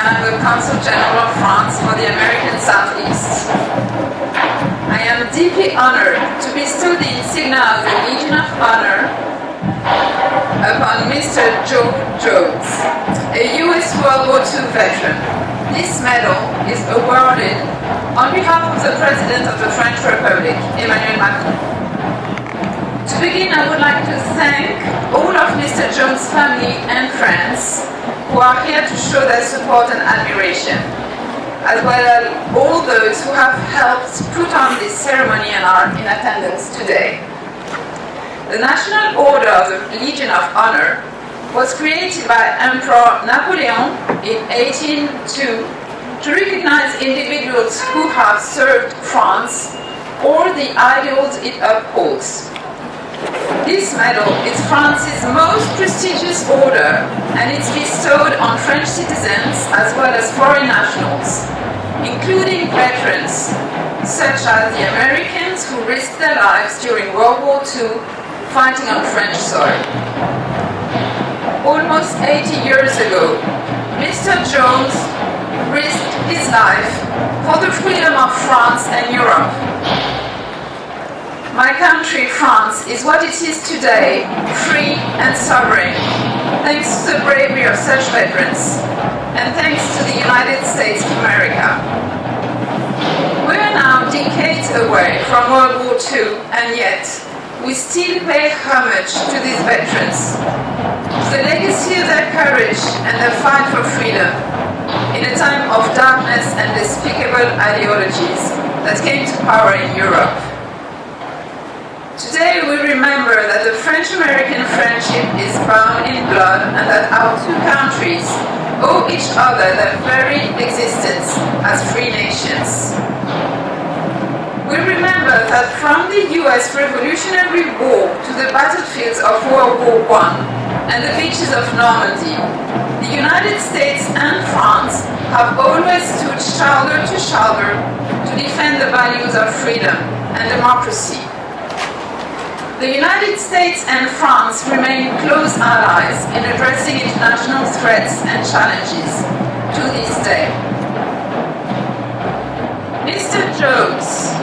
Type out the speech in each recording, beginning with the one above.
and I'm the Consul General of France for the American Southeast. I am deeply honored to bestow the insignia of the Legion of Honor upon Mr. Joe Jones, a U.S. World War II veteran. This medal is awarded on behalf of the President of the French Republic, Emmanuel Macron. To begin, I would like to thank all of Mr. Jones' family and friends who are here to show their support and admiration, as well as all those who have helped put on this ceremony and are in attendance today. The National Order of the Legion of Honor was created by Emperor Napoleon in 1802 to recognize individuals who have served France or the ideals it upholds. This medal is France's most prestigious order, and it's bestowed on French citizens as well as foreign nationals, including veterans such as the Americans who risked their lives during World War II fighting on French soil. Almost 80 years ago, Mr. Jones risked his life for the freedom of France and Europe. My country, France, is what it is today, free and sovereign, thanks to the bravery of such veterans, and thanks to the United States of America. We are now decades away from World War II, and yet we still pay homage to these veterans, to the legacy of their courage and their fight for freedom in a time of darkness and despicable ideologies that came to power in Europe. Today we remember that the French-American friendship is bound in blood and that our two countries owe each other their very existence as free nations. We remember that from the US Revolutionary War to the battlefields of World War I and the beaches of Normandy, the United States and France have always stood shoulder to shoulder to defend the values of freedom and democracy. The United States and France remain close allies in addressing international threats and challenges to this day. Mr. Jones,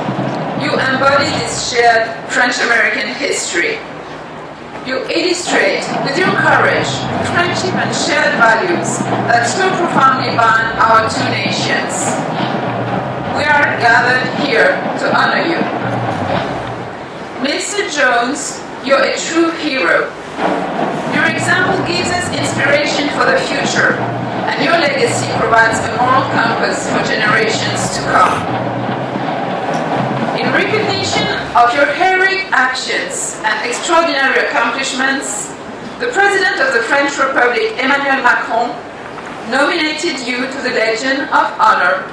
you embody this shared French-American history. You illustrate with your courage, friendship and shared values that so profoundly bind our two nations. We are gathered here to honor you. Mr. Jones, you're a true hero. Your example gives us inspiration for the future, and your legacy provides a moral compass for generations to come. In recognition of your heroic actions and extraordinary accomplishments, the President of the French Republic, Emmanuel Macron, nominated you to the Legion of Honor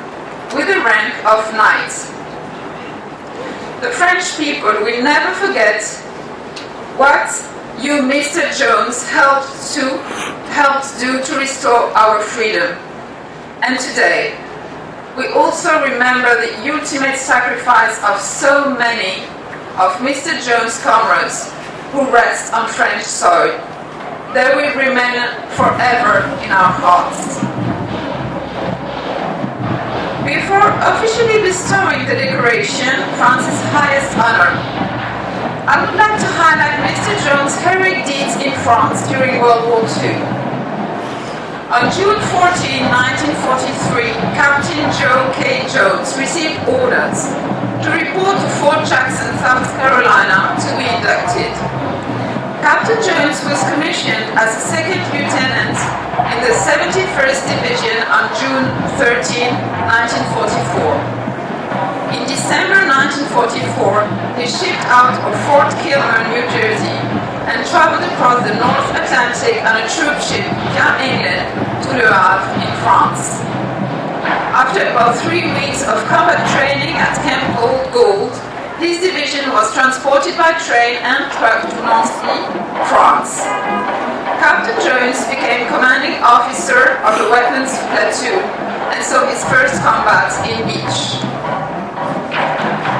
with the rank of Knight. The French people will never forget what you, Mr. Jones, helped do to restore our freedom. And today, we also remember the ultimate sacrifice of so many of Mr. Jones' comrades who rest on French soil. They will remain forever in our hearts. Before officially bestowing the decoration, France's highest honor, I would like to highlight Mr. Jones' heroic deeds in France during World War II. On June 14, 1943, Captain Joe K. Jones received orders to report to Fort Jackson, South Carolina, to be inducted. Captain Jones was commissioned as a second lieutenant in the 71st Division on June 13, 1944. In December 1944, he shipped out of Fort Kilmer, New Jersey, and traveled across the North Atlantic on a troop ship via England to Le Havre in France. After about 3 weeks of combat training at Camp Old Gold, his division was transported by train and truck to Nancy, France. Captain Jones became commanding officer of the weapons platoon and saw his first combat in Beach.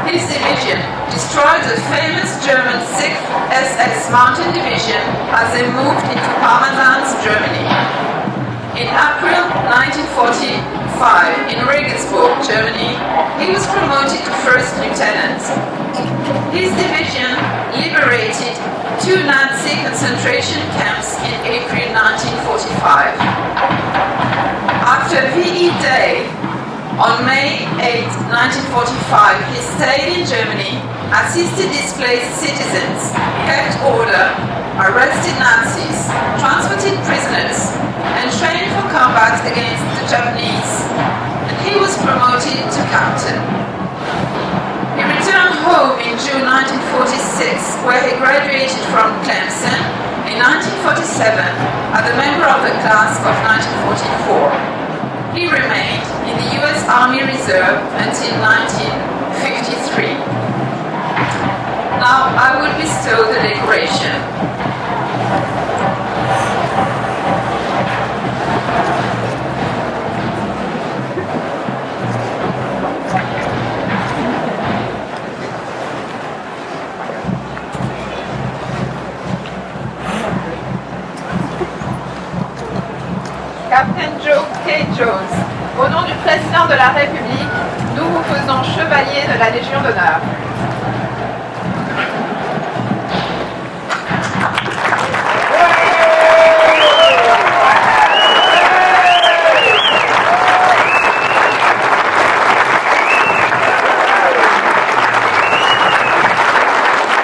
His division destroyed the famous German 6th SS Mountain Division as they moved into Parmesan, Germany. In April 1945, in Regensburg, Germany, he was promoted to first lieutenant. His division liberated 2 Nazi concentration camps in April 1945. After VE Day, on May 8, 1945, he stayed in Germany, assisted displaced citizens, kept order, arrested Nazis, transported prisoners, and trained for combat against the Japanese, and he was promoted to captain. He returned home in June 1946, where he graduated from Clemson in 1947 as a member of the class of 1944. He remained in the U.S. Army Reserve until 1953. Now I will bestow the decoration. Captain Joe K. Jones, au nom du président de la République, nous vous faisons chevalier de la Légion d'honneur.